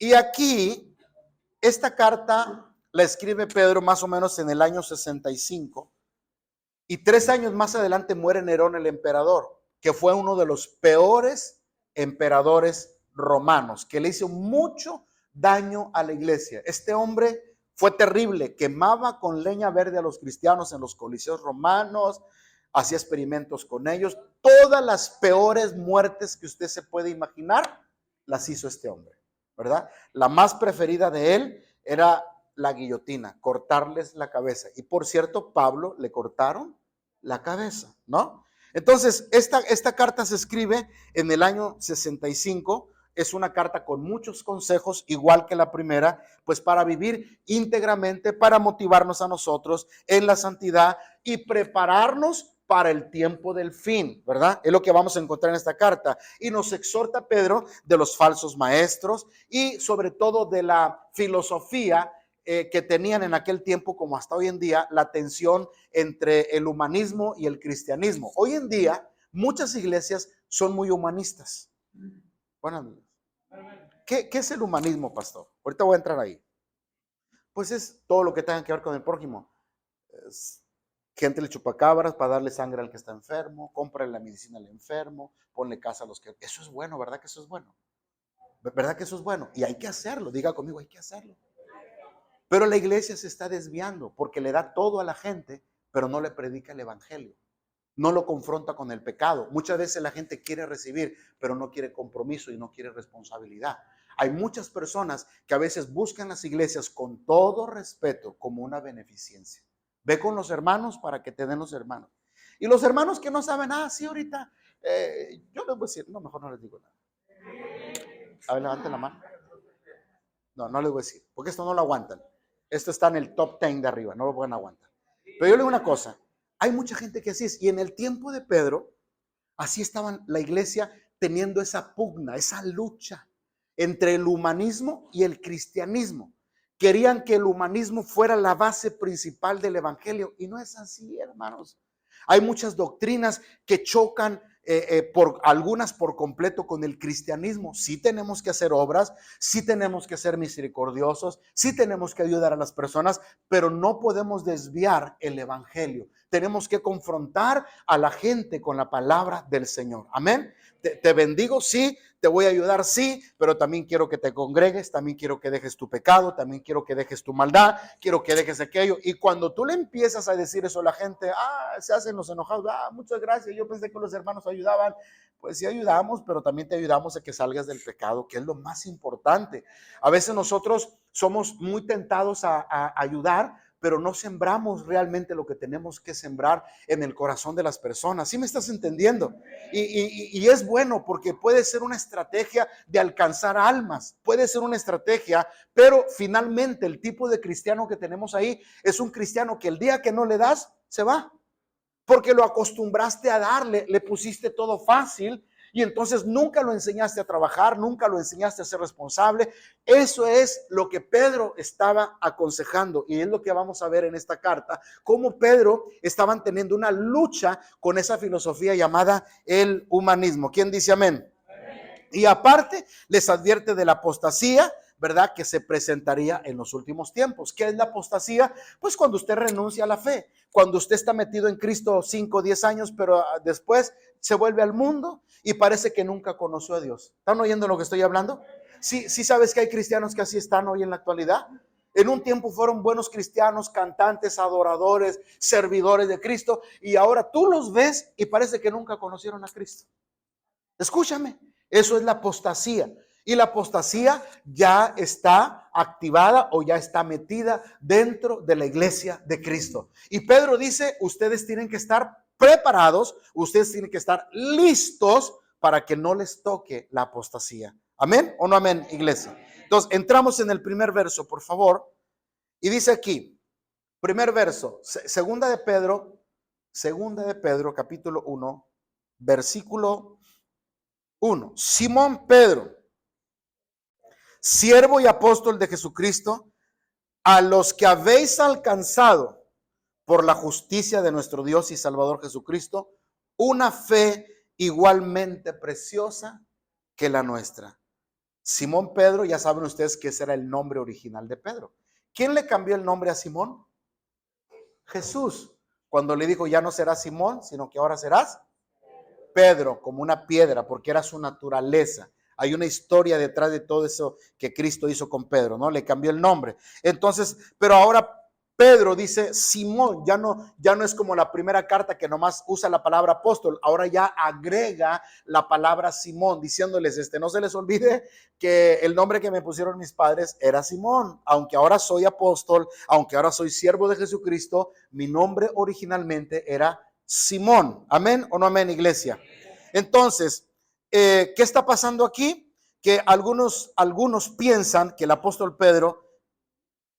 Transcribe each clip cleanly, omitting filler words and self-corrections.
Y aquí, esta carta la escribe Pedro más o menos en el año 65. Y 3 años más adelante muere Nerón el emperador, que fue uno de los peores emperadores romanos, que le hizo mucho daño a la iglesia. Este hombre fue terrible, quemaba con leña verde a los cristianos en los coliseos romanos, hacía experimentos con ellos. Todas las peores muertes que usted se puede imaginar, las hizo este hombre, ¿verdad? La más preferida de él era la guillotina, cortarles la cabeza. Y por cierto, Pablo le cortaron la cabeza, ¿no? Entonces, esta carta se escribe en el año 65. Es una carta con muchos consejos, igual que la primera, pues para vivir íntegramente, para motivarnos a nosotros en la santidad y prepararnos para el tiempo del fin, ¿verdad? Es lo que vamos a encontrar en esta carta. Y nos exhorta Pedro de los falsos maestros y sobre todo de la filosofía que tenían en aquel tiempo, como hasta hoy en día, la tensión entre el humanismo y el cristianismo. Hoy en día, muchas iglesias son muy humanistas. Bueno, ¿qué es el humanismo, pastor? Ahorita voy a entrar ahí. Pues es todo lo que tenga que ver con el prójimo. Gente le chupacabras para darle sangre al que está enfermo, cómprale la medicina al enfermo, ponle casa a los que... Eso es bueno, ¿verdad que eso es bueno? ¿Verdad que eso es bueno? Y hay que hacerlo, diga conmigo, hay que hacerlo. Pero la iglesia se está desviando porque le da todo a la gente, pero no le predica el evangelio. No lo confronta con el pecado. Muchas veces la gente quiere recibir, pero no quiere compromiso y no quiere responsabilidad. Hay muchas personas que a veces buscan las iglesias con todo respeto como una beneficencia. Ve con los hermanos para que te den los hermanos. Y los hermanos que no saben, sí, ahorita, yo les voy a decir, no, mejor no les digo nada. A ver, levanten la mano. No les voy a decir, porque esto no lo aguantan. Esto está en el top 10 de arriba, no lo pueden aguantar. Pero yo le digo una cosa, hay mucha gente que así es. Y en el tiempo de Pedro, así estaba la iglesia teniendo esa pugna, esa lucha entre el humanismo y el cristianismo. Querían que el humanismo fuera la base principal del evangelio. Y no es así, hermanos. Hay muchas doctrinas que chocan por algunas por completo con el cristianismo. Sí tenemos que hacer obras, sí tenemos que ser misericordiosos, sí tenemos que ayudar a las personas, pero no podemos desviar el evangelio. Tenemos que confrontar a la gente con la palabra del Señor. Amén. Te bendigo, sí, te voy a ayudar, sí, pero también quiero que te congregues, también quiero que dejes tu pecado, también quiero que dejes tu maldad, quiero que dejes aquello. Y cuando tú le empiezas a decir eso a la gente, se hacen los enojados, muchas gracias, yo pensé que los hermanos ayudaban. Pues sí ayudamos, pero también te ayudamos a que salgas del pecado, que es lo más importante. A veces nosotros somos muy tentados a ayudar, pero no sembramos realmente lo que tenemos que sembrar en el corazón de las personas. ¿Sí me estás entendiendo? Y es bueno porque puede ser una estrategia de alcanzar almas, puede ser una estrategia, pero finalmente el tipo de cristiano que tenemos ahí es un cristiano que el día que no le das, se va. Porque lo acostumbraste a darle, le pusiste todo fácil y entonces nunca lo enseñaste a trabajar, nunca lo enseñaste a ser responsable. Eso es lo que Pedro estaba aconsejando y es lo que vamos a ver en esta carta, cómo Pedro estaban teniendo una lucha con esa filosofía llamada el humanismo. ¿Quién dice amén? Y aparte les advierte de la apostasía, ¿verdad? Que se presentaría en los últimos tiempos. ¿Qué es la apostasía? Pues cuando usted renuncia a la fe, cuando usted está metido en Cristo 5 o 10 años, pero después se vuelve al mundo y parece que nunca conoció a Dios. ¿Están oyendo lo que estoy hablando? Sí, sí sabes que hay cristianos que así están hoy en la actualidad. En un tiempo fueron buenos cristianos, cantantes, adoradores, servidores de Cristo, y ahora tú los ves y parece que nunca conocieron a Cristo. Escúchame, eso es la apostasía. Y la apostasía ya está activada o ya está metida dentro de la iglesia de Cristo. Y Pedro dice, ustedes tienen que estar preparados, ustedes tienen que estar listos para que no les toque la apostasía. ¿Amén o no amén, iglesia? Entonces, entramos en el primer verso, por favor. Y dice aquí, primer verso, segunda de Pedro, capítulo 1, versículo 1. Simón Pedro, siervo y apóstol de Jesucristo, a los que habéis alcanzado por la justicia de nuestro Dios y Salvador Jesucristo, una fe igualmente preciosa que la nuestra. Simón Pedro, ya saben ustedes que ese era el nombre original de Pedro. ¿Quién le cambió el nombre a Simón? Jesús. Cuando le dijo, ya no serás Simón, sino que ahora serás Pedro, como una piedra, porque era su naturaleza. Hay una historia detrás de todo eso que Cristo hizo con Pedro, ¿no? Le cambió el nombre. Entonces, pero ahora Pedro dice Simón, ya no es como la primera carta que nomás usa la palabra apóstol, ahora ya agrega la palabra Simón, diciéndoles, no se les olvide que el nombre que me pusieron mis padres era Simón, aunque ahora soy apóstol, aunque ahora soy siervo de Jesucristo, mi nombre originalmente era Simón. ¿Amén o no amén, iglesia? Entonces, ¿qué está pasando aquí? Que algunos piensan que el apóstol Pedro,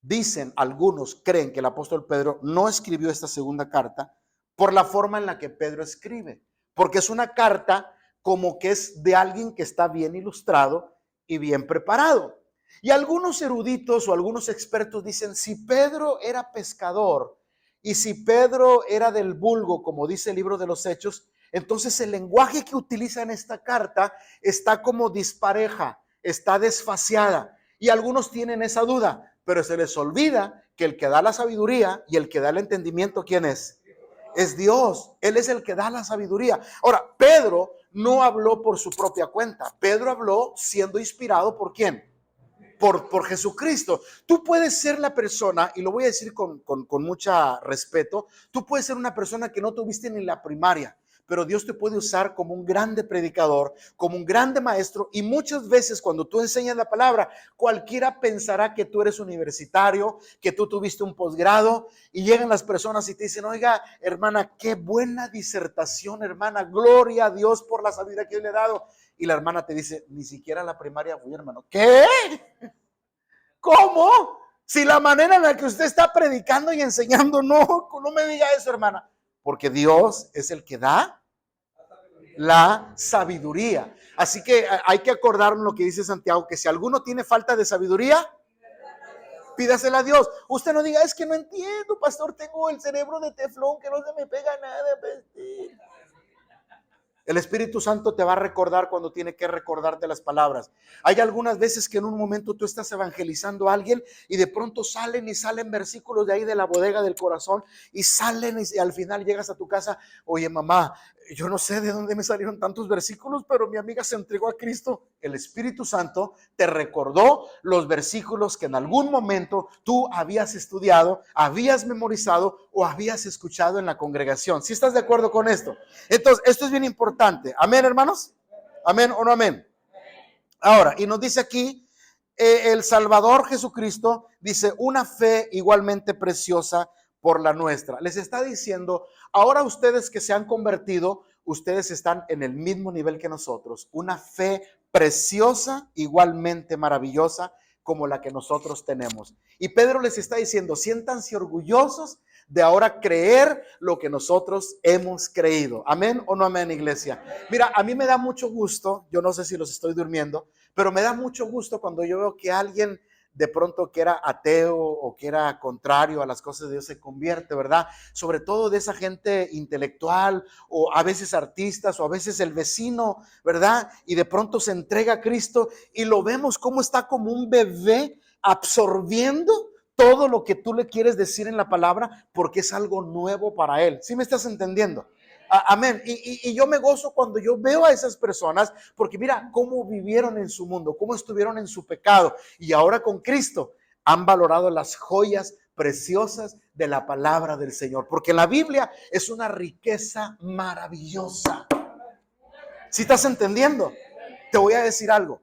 dicen, algunos creen que el apóstol Pedro no escribió esta segunda carta por la forma en la que Pedro escribe, porque es una carta como que es de alguien que está bien ilustrado y bien preparado. Y algunos eruditos o algunos expertos dicen, si Pedro era pescador y si Pedro era del vulgo, como dice el libro de los Hechos, entonces el lenguaje que utiliza en esta carta está como dispareja, está desfasiada. Y algunos tienen esa duda, pero se les olvida que el que da la sabiduría y el que da el entendimiento, ¿quién es? Es Dios. Él es el que da la sabiduría. Ahora, Pedro no habló por su propia cuenta. Pedro habló siendo inspirado ¿por quién? Por Jesucristo. Tú puedes ser la persona, y lo voy a decir con mucho respeto, tú puedes ser una persona que no tuviste ni la primaria, pero Dios te puede usar como un grande predicador, como un grande maestro, y muchas veces cuando tú enseñas la palabra, cualquiera pensará que tú eres universitario, que tú tuviste un posgrado, y llegan las personas y te dicen, oiga, hermana, qué buena disertación, hermana, gloria a Dios por la sabiduría que Él le ha dado. Y la hermana te dice, ni siquiera la primaria fui, hermano. ¿Qué? ¿Cómo? Si la manera en la que usted está predicando y enseñando, no me diga eso, hermana. Porque Dios es el que da la sabiduría. Así que hay que acordarnos lo que dice Santiago, que si alguno tiene falta de sabiduría, pídasela a Dios. Usted no diga, es que no entiendo, pastor, tengo el cerebro de teflón, que no se me pega nada. El Espíritu Santo te va a recordar cuando tiene que recordarte las palabras. Hay algunas veces que en un momento tú estás evangelizando a alguien y de pronto salen versículos de ahí de la bodega del corazón y salen y al final llegas a tu casa, oye mamá, yo no sé de dónde me salieron tantos versículos, pero mi amiga se entregó a Cristo. El Espíritu Santo te recordó los versículos que en algún momento tú habías estudiado, habías memorizado o habías escuchado en la congregación. ¿Sí estás de acuerdo con esto? Entonces, esto es bien importante. ¿Amén, hermanos? ¿Amén o no amén? Ahora, y nos dice aquí, el Salvador Jesucristo dice, una fe igualmente preciosa por la nuestra. Les está diciendo, ahora ustedes que se han convertido, ustedes están en el mismo nivel que nosotros. Una fe preciosa, igualmente maravillosa, como la que nosotros tenemos. Y Pedro les está diciendo, siéntanse orgullosos de ahora creer lo que nosotros hemos creído. ¿Amén o no amén, iglesia? Mira, a mí me da mucho gusto, yo no sé si los estoy durmiendo, pero me da mucho gusto cuando yo veo que alguien de pronto que era ateo o que era contrario a las cosas de Dios se convierte, ¿verdad? Sobre todo de esa gente intelectual o a veces artistas o a veces el vecino, ¿verdad? Y de pronto se entrega a Cristo y lo vemos como está como un bebé absorbiendo todo lo que tú le quieres decir en la palabra porque es algo nuevo para él. ¿Sí me estás entendiendo? Amén. Y yo me gozo cuando yo veo a esas personas, porque mira cómo vivieron en su mundo, cómo estuvieron en su pecado y ahora con Cristo han valorado las joyas preciosas de la palabra del Señor, porque la Biblia es una riqueza maravillosa. ¿Sí estás entendiendo? Te voy a decir algo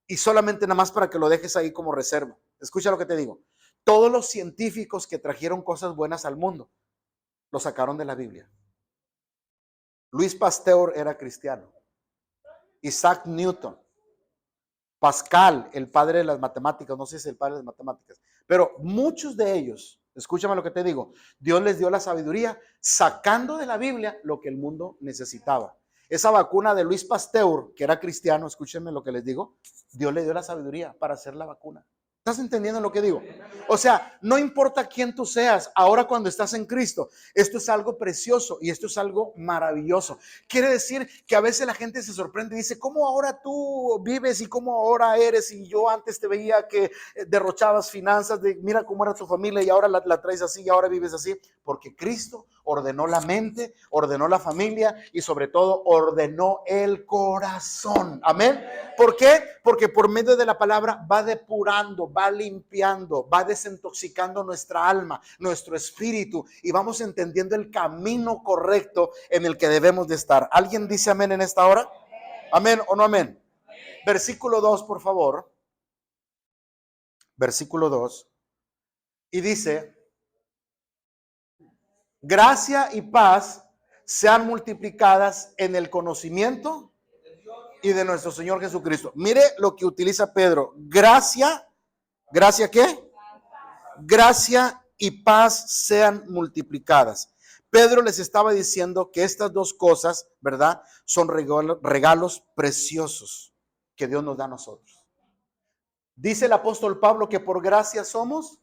y solamente nada más para que lo dejes ahí como reserva. Escucha lo que te digo. Todos los científicos que trajeron cosas buenas al mundo, lo sacaron de la Biblia. Luis Pasteur era cristiano. Isaac Newton, Pascal, el padre de las matemáticas, no sé si es el padre de las matemáticas, pero muchos de ellos, escúchame lo que te digo, Dios les dio la sabiduría sacando de la Biblia lo que el mundo necesitaba. Esa vacuna de Luis Pasteur, que era cristiano, escúchenme lo que les digo, Dios le dio la sabiduría para hacer la vacuna. ¿Estás entendiendo lo que digo? O sea, no importa quién tú seas, ahora cuando estás en Cristo, esto es algo precioso y esto es algo maravilloso. Quiere decir que a veces la gente se sorprende y dice, ¿cómo ahora tú vives y cómo ahora eres? Y yo antes te veía que derrochabas finanzas, mira cómo era tu familia y ahora la traes así y ahora vives así. Porque Cristo ordenó la mente, ordenó la familia y sobre todo ordenó el corazón. Amén. ¿Por qué? Porque por medio de la palabra va depurando, va limpiando, va desintoxicando nuestra alma, nuestro espíritu y vamos entendiendo el camino correcto en el que debemos de estar. ¿Alguien dice amén en esta hora? ¿Amén o no amén? Versículo 2, por favor. Versículo 2. Y dice, gracia y paz sean multiplicadas en el conocimiento y de nuestro Señor Jesucristo. Mire lo que utiliza Pedro. Gracia, ¿gracia qué? Gracia y paz sean multiplicadas. Pedro les estaba diciendo que estas dos cosas, ¿verdad? Son regalos preciosos que Dios nos da a nosotros. Dice el apóstol Pablo que por gracia somos.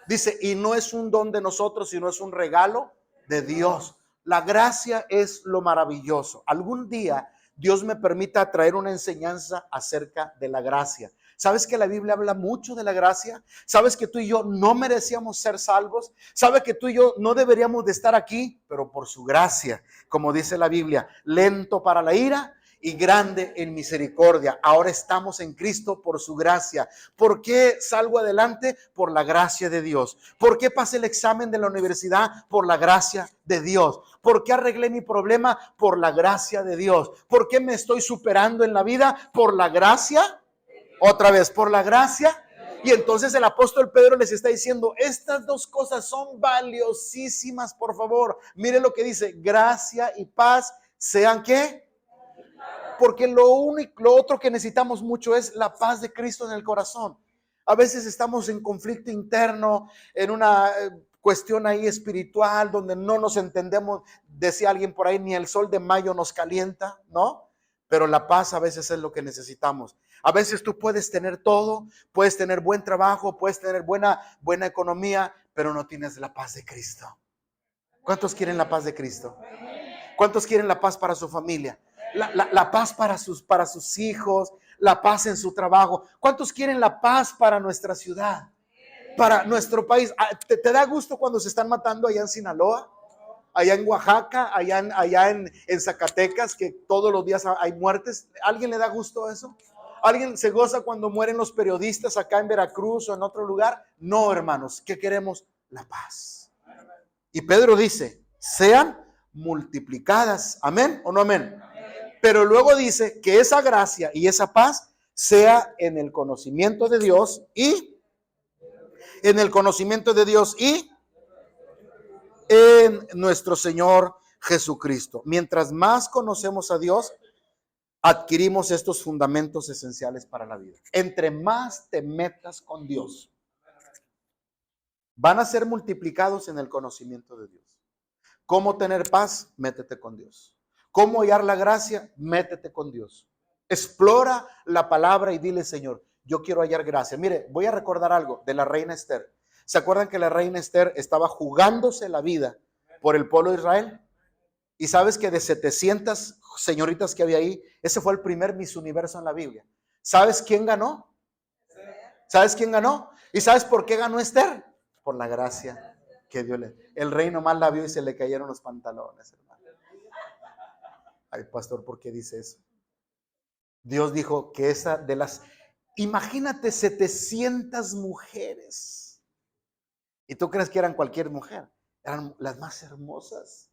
Dice, y no es un don de nosotros, sino es un regalo de Dios. La gracia es lo maravilloso. Algún día Dios me permita traer una enseñanza acerca de la gracia. ¿Sabes que la Biblia habla mucho de la gracia? ¿Sabes que tú y yo no merecíamos ser salvos? ¿Sabes que tú y yo no deberíamos de estar aquí? Pero por su gracia, como dice la Biblia, lento para la ira y grande en misericordia. Ahora estamos en Cristo por su gracia. ¿Por qué salgo adelante? Por la gracia de Dios. ¿Por qué pasé el examen de la universidad? Por la gracia de Dios. ¿Por qué arreglé mi problema? Por la gracia de Dios. ¿Por qué me estoy superando en la vida? Por la gracia. Otra vez, por la gracia. Y entonces el apóstol Pedro les está diciendo, estas dos cosas son valiosísimas, por favor. Mire lo que dice, gracia y paz sean ¿qué? Porque lo otro que necesitamos mucho es la paz de Cristo en el corazón. A veces estamos en conflicto interno, en una cuestión ahí espiritual, donde no nos entendemos. Decía alguien por ahí, ni el sol de mayo nos calienta, ¿no? Pero la paz a veces es lo que necesitamos. A veces tú puedes tener todo, puedes tener buen trabajo, puedes tener buena economía, pero no tienes la paz de Cristo. ¿Cuántos quieren la paz de Cristo? ¿Cuántos quieren la paz para su familia? La paz para sus hijos, la paz en su trabajo. ¿Cuántos quieren la paz para nuestra ciudad, para nuestro país? ¿Te da gusto cuando se están matando allá en Sinaloa, allá en Oaxaca, allá en Zacatecas, que todos los días hay muertes? ¿Alguien le da gusto a eso? ¿Alguien se goza cuando mueren los periodistas acá en Veracruz o en otro lugar? No, hermanos, ¿qué queremos? La paz. Y Pedro dice, sean multiplicadas. ¿Amén o no amén? Pero luego dice que esa gracia y esa paz sea en el conocimiento de Dios y en nuestro Señor Jesucristo. Mientras más conocemos a Dios, adquirimos estos fundamentos esenciales para la vida. Entre más te metas con Dios, van a ser multiplicados en el conocimiento de Dios. ¿Cómo tener paz? Métete con Dios. ¿Cómo hallar la gracia? Métete con Dios. Explora la palabra y dile, Señor, yo quiero hallar gracia. Mire, voy a recordar algo de la reina Esther. ¿Se acuerdan que la reina Esther estaba jugándose la vida por el pueblo de Israel? Y sabes que de 700 señoritas que había ahí, ese fue el primer Miss Universo en la Biblia. ¿Sabes quién ganó? ¿Sabes quién ganó? ¿Y sabes por qué ganó Esther? Por la gracia que Dios le... El rey nomás la vio y se le cayeron los pantalones, hermano. Ay, pastor, ¿por qué dice eso? Dios dijo que esa de las... Imagínate 700 mujeres. ¿Y tú crees que eran cualquier mujer? Eran las más hermosas.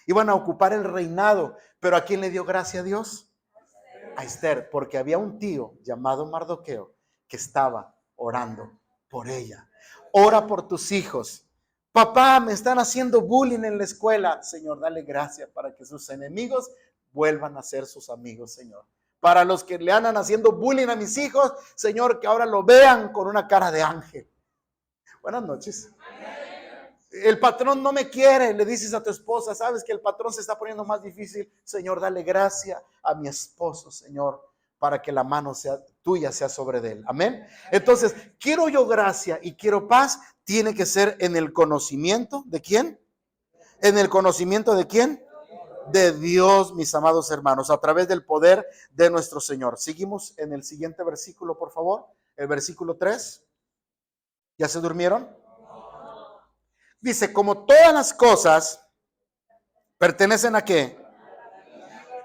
Iban a ocupar el reinado. ¿Pero a quién le dio gracia a Dios? A Esther, porque había un tío llamado Mardoqueo que estaba orando por ella. Ora por tus hijos. Papá, me están haciendo bullying en la escuela. Señor, dale gracia para que sus enemigos vuelvan a ser sus amigos, Señor. Para los que le andan haciendo bullying a mis hijos, Señor, que ahora lo vean con una cara de ángel. Buenas noches. El patrón no me quiere, le dices a tu esposa, sabes que el patrón se está poniendo más difícil. Señor, dale gracia a mi esposo, Señor, para que la mano sea tuya, sea sobre de él. Amén. Entonces, quiero yo gracia y quiero paz, tiene que ser en el conocimiento de quién. ¿En el conocimiento de quién? De Dios, mis amados hermanos, a través del poder de nuestro Señor. Seguimos en el siguiente versículo, por favor. El versículo 3. ¿Ya se durmieron? Dice, como todas las cosas pertenecen ¿a qué?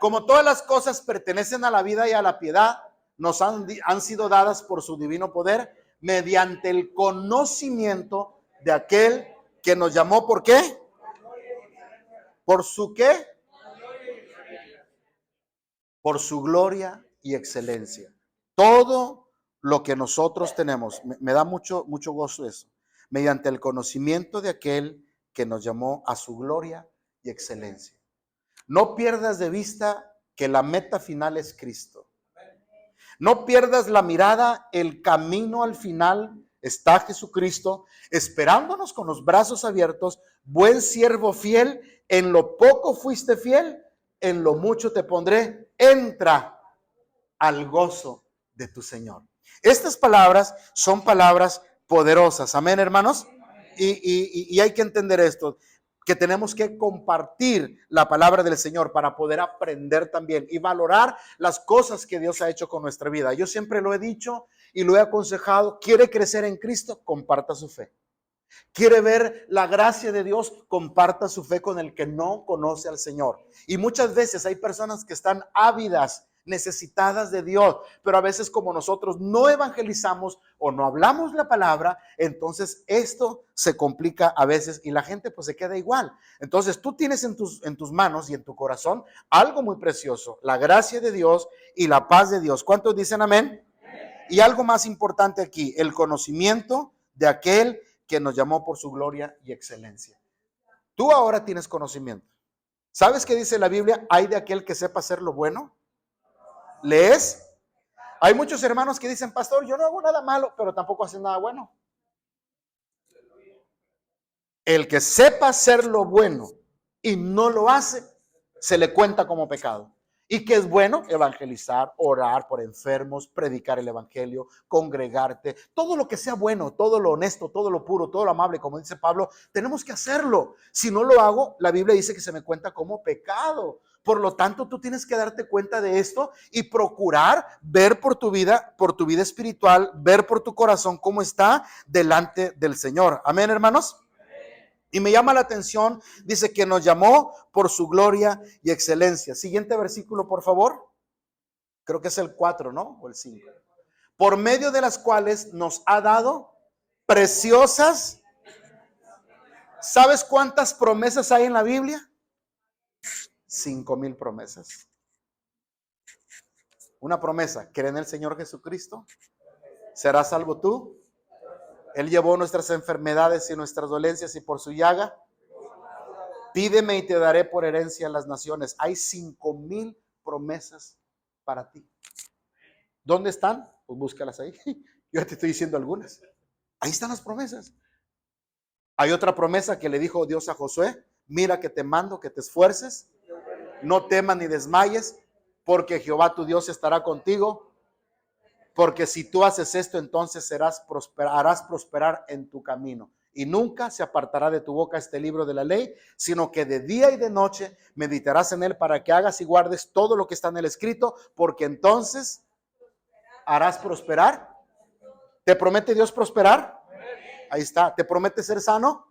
Como todas las cosas pertenecen a la vida y a la piedad, nos han sido dadas por su divino poder, mediante el conocimiento de aquel que nos llamó, ¿por qué? ¿Por su qué? Por su gloria y excelencia. Todo lo que nosotros tenemos, me da mucho gozo eso, mediante el conocimiento de aquel que nos llamó a su gloria y excelencia. No pierdas de vista que la meta final es Cristo. No pierdas la mirada, el camino al final está Jesucristo, esperándonos con los brazos abiertos. Buen siervo fiel, en lo poco fuiste fiel, en lo mucho te pondré. Entra al gozo de tu Señor. Estas palabras son palabras poderosas. Amén, hermanos. Y hay que entender esto, que tenemos que compartir la palabra del Señor para poder aprender también y valorar las cosas que Dios ha hecho con nuestra vida. Yo siempre lo he dicho y lo he aconsejado: quiere crecer en Cristo, comparta su fe. Quiere ver la gracia de Dios, comparta su fe con el que no conoce al Señor. Y muchas veces hay personas que están ávidas, necesitadas de Dios, pero a veces como nosotros no evangelizamos o no hablamos la palabra, entonces esto se complica a veces y la gente pues se queda igual. Entonces tú tienes en tus manos y en tu corazón algo muy precioso: la gracia de Dios y la paz de Dios. ¿Cuántos dicen amén? Y algo más importante aquí, el conocimiento de aquel que nos llamó por su gloria y excelencia. Tú ahora tienes conocimiento. ¿Sabes qué dice la Biblia? Hay de aquel que sepa hacer lo bueno. ¿Lees? Hay muchos hermanos que dicen: pastor, yo no hago nada malo, pero tampoco hacen nada bueno. El que sepa hacer lo bueno y no lo hace, se le cuenta como pecado. ¿Y qué es bueno? Evangelizar, orar por enfermos, predicar el evangelio, congregarte, todo lo que sea bueno, todo lo honesto, todo lo puro, todo lo amable, como dice Pablo, tenemos que hacerlo. Si no lo hago, la Biblia dice que se me cuenta como pecado. Por lo tanto, tú tienes que darte cuenta de esto y procurar ver por tu vida espiritual, ver por tu corazón cómo está delante del Señor. Amén, hermanos. Y me llama la atención, dice que nos llamó por su gloria y excelencia. Siguiente versículo, por favor. Creo que es el 4, ¿no? O el 5. Por medio de las cuales nos ha dado preciosas. ¿Sabes cuántas promesas hay en la Biblia? 5,000 promesas. Una promesa: cree en el Señor Jesucristo, serás salvo tú. Él llevó nuestras enfermedades y nuestras dolencias y por su llaga. Pídeme y te daré por herencia a las naciones. Hay 5,000 promesas para ti. ¿Dónde están? Pues búscalas ahí. Yo te estoy diciendo algunas. Ahí están las promesas. Hay otra promesa que le dijo Dios a Josué: mira que te mando que te esfuerces, no temas ni desmayes, porque Jehová tu Dios estará contigo. Porque si tú haces esto, entonces harás prosperar en tu camino. Y nunca se apartará de tu boca este libro de la ley, sino que de día y de noche meditarás en él para que hagas y guardes todo lo que está en el escrito, porque entonces harás prosperar. ¿Te promete Dios prosperar? Ahí está. ¿Te promete ser sano?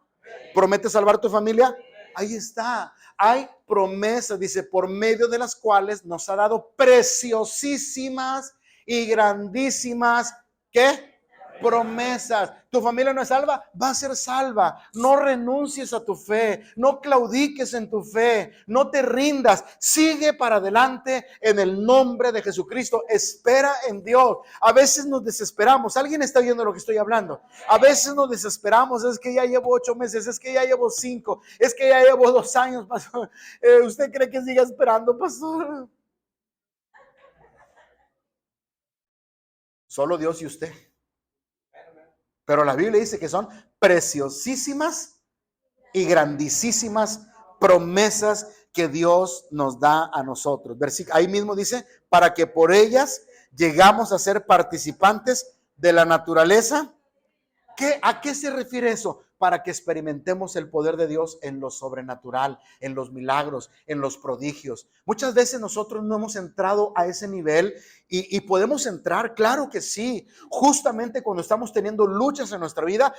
¿Promete salvar tu familia? Ahí está. Hay promesas, dice, por medio de las cuales nos ha dado preciosísimas y grandísimas, ¿qué? Promesas. ¿Tu familia no es salva? Va a ser salva. No renuncies a tu fe, no claudiques en tu fe, no te rindas, sigue para adelante en el nombre de Jesucristo. Espera en Dios. A veces nos desesperamos. ¿Alguien está oyendo lo que estoy hablando? A veces nos desesperamos: es que ya llevo 8 meses, es que ya llevo 5, es que ya llevo 2 años, pastor. ¿Usted cree que siga esperando, pastor? Solo Dios y usted. Pero la Biblia dice que son preciosísimas y grandísimas promesas que Dios nos da a nosotros. Ahí mismo dice: para que por ellas llegamos a ser participantes de la naturaleza. ¿A qué se refiere eso? Para que experimentemos el poder de Dios en lo sobrenatural, en los milagros, en los prodigios. Muchas veces nosotros no hemos entrado a ese nivel y podemos entrar, claro que sí, justamente cuando estamos teniendo luchas en nuestra vida,